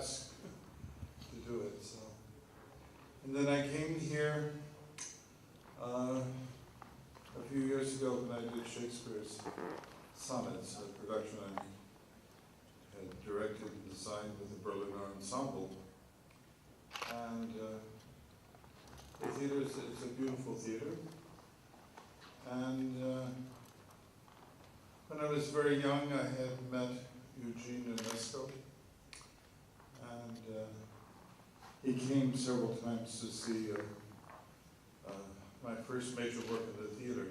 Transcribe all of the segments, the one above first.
asked to do it. So, and then I came here a few years ago when I did Shakespeare's Sonnets, a production I had directed and designed with the Berlin Ensemble. And the theater is a beautiful theater. And when I was very young, I had met Eugene Ionesco. And he came several times to see my first major work in the theater,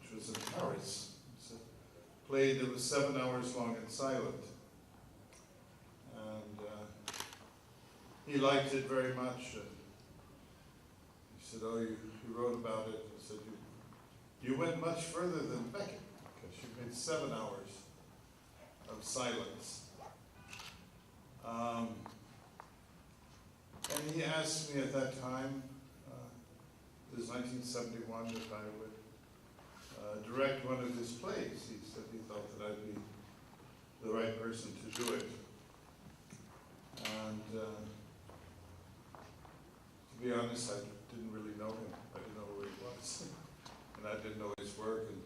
which was in Paris. It's a play that was 7 hours long and silent. And he liked it very much. And he said, oh, you wrote about it. I said, you went much further than Beckett, because you made 7 hours of silence. And he asked me at that time, this was 1971, if I would direct one of his plays. He said he thought that I'd be the right person to do it. And to be honest, I didn't really know him. I didn't know who he was. And I didn't know his work. And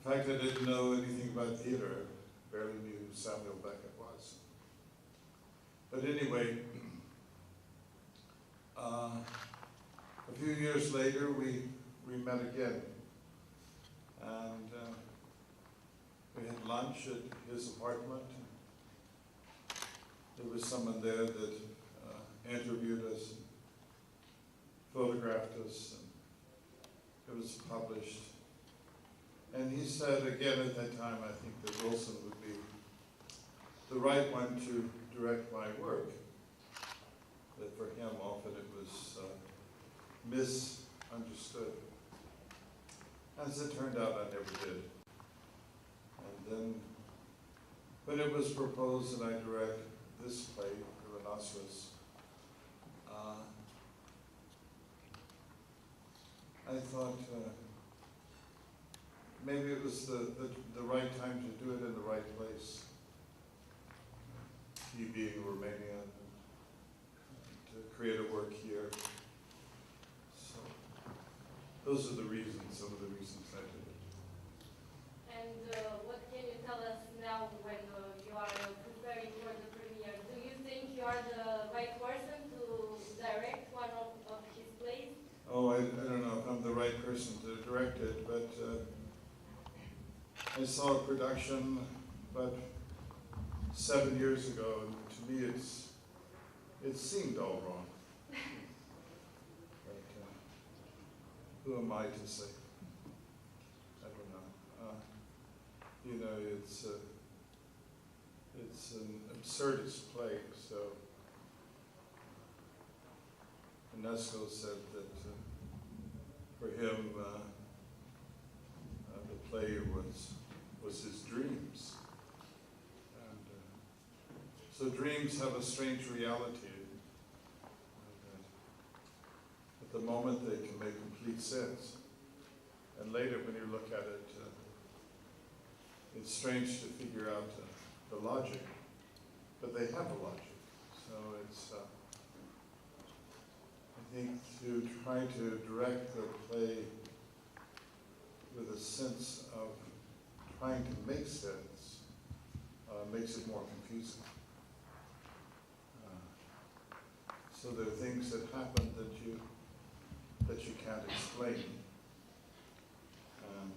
in fact, I didn't know anything about theater. I barely knew who Samuel Beckett was. But anyway, a few years later, we met again, and we had lunch at his apartment. There was someone there that interviewed us, and photographed us, and it was published. And he said again at that time, I think that Wilson would be the right one to direct my work. That for him, often it was misunderstood. As it turned out, I never did. And then, when it was proposed that I direct this play, Rhinoceris, I thought maybe it was the right time to do it in the right place. He being a Romanian, to create a work here. So those are the reasons, some of the reasons I did it. And what can you tell us now when you are preparing for the premiere? Do you think you are the right person to direct one of his plays? Oh, I don't know if I'm the right person to direct it, but I saw a production about 7 years ago, and to me it seemed all wrong. But who am I to say? I don't know. You know, it's an absurdist play, so Ionesco said that for him the play was his dreams. So dreams have a strange reality. At the moment they can make complete sense. And later when you look at it, it's strange to figure out the logic. But they have a logic. So it's, I think to try to direct the play with a sense of trying to make sense makes it more confusing. So there are things that happen that you can't explain, and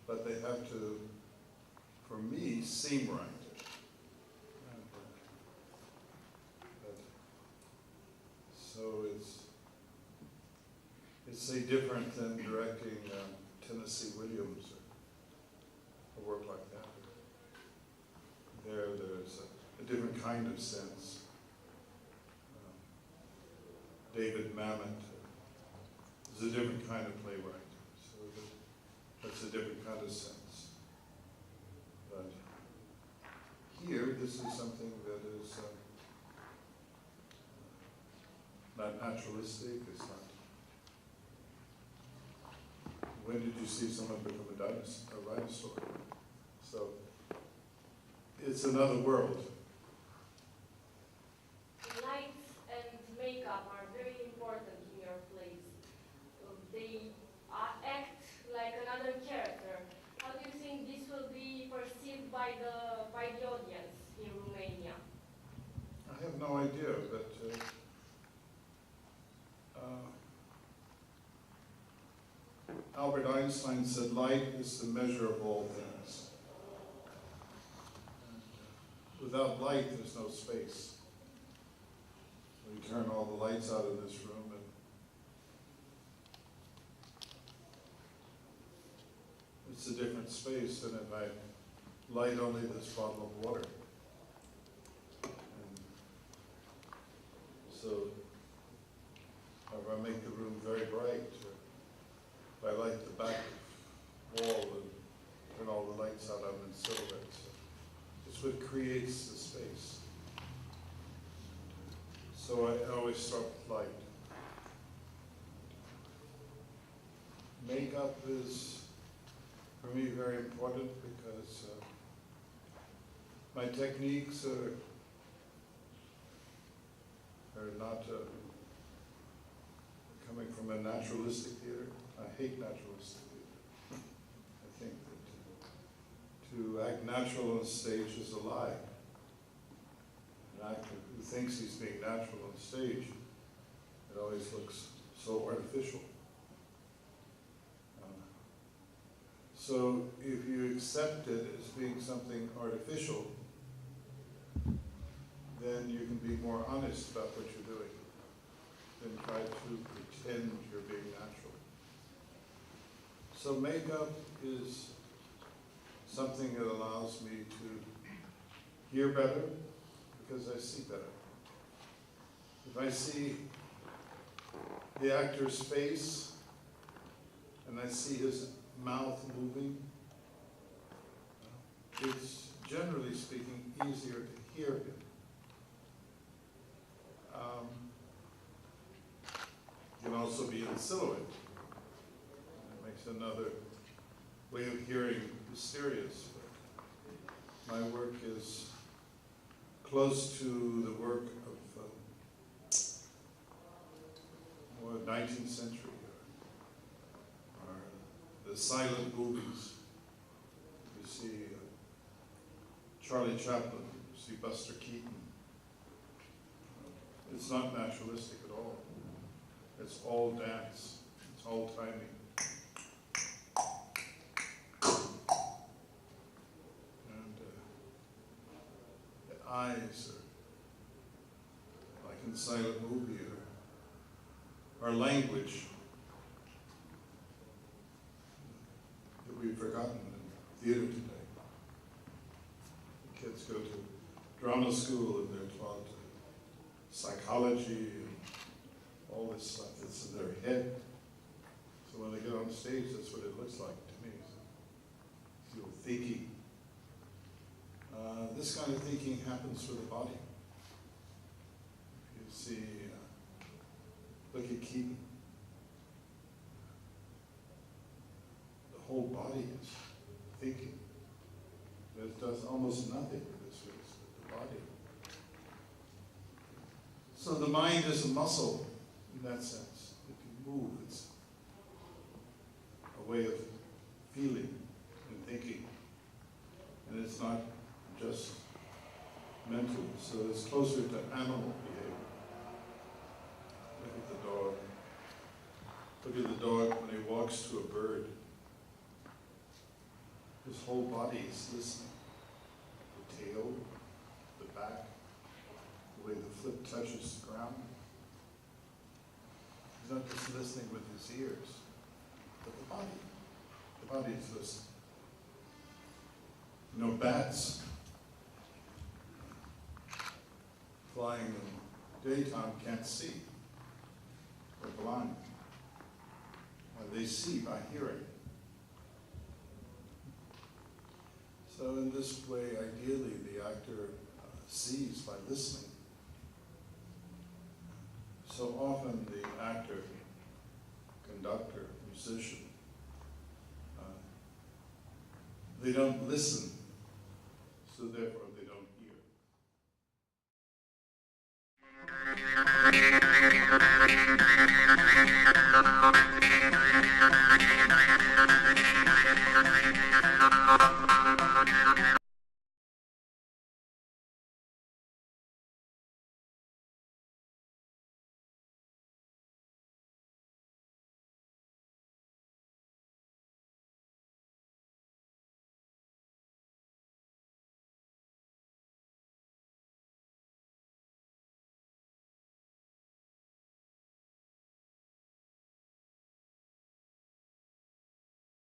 but they have to, for me, seem right. So it's say different than directing Tennessee Williams or work like that. There's a different kind of sense. David Mamet is a different kind of playwright, so that's a different kind of sense. But here, this is something that is not naturalistic, it's not. When did you see someone become a rhinoceros? So it's another world. no idea, but Albert Einstein said light is the measure of all things. And, without light, there's no space. We turn all the lights out of this room, and it's a different space than if I light only this bottle of water. And so, if I make the room very bright, or if I light the back wall and turn all the lights out, I'm in silhouette. So it's what creates the space. So I always start with light. Makeup is, for me, very important because my techniques are not coming from a naturalistic theater. I hate naturalistic theater. I think that to act natural on stage is a lie. An actor who thinks he's being natural on stage, it always looks so artificial. So if you accept it as being something artificial, then you can be more honest about what you're doing than try to pretend you're being natural. So makeup is something that allows me to hear better because I see better. If I see the actor's face and I see his mouth moving, it's generally speaking easier to hear him. You can also be in silhouette. It makes another way of hearing mysterious. But my work is close to the work of more 19th century, or the silent movies. You see Charlie Chaplin, you see Buster Keaton. It's not naturalistic at all. It's all dance. It's all timing. And the eyes are, like in silent movie, or language that we've forgotten in theater today. The kids go to drama school and they're taught psychology and all this stuff that's in their head. So when they get on stage, that's what it looks like to me. You're thinking. This kind of thinking happens with the body. If you see, look at Keaton. The whole body is thinking. It does almost nothing with this with the body. So the mind is a muscle in that sense. If you move, it's a way of feeling and thinking. And it's not just mental, so it's closer to animal behavior. Look at the dog. Look at the dog when he walks to a bird. His whole body is listening. The tail, the back, the way the foot touches the ground. He's not just listening with his ears, but the body. The body is listening. You know, bats flying in the daytime can't see. They're blind. And they see by hearing. So in this way, ideally, the actor sees by listening. So often the actor, conductor, musician, they don't listen, so therefore they don't hear.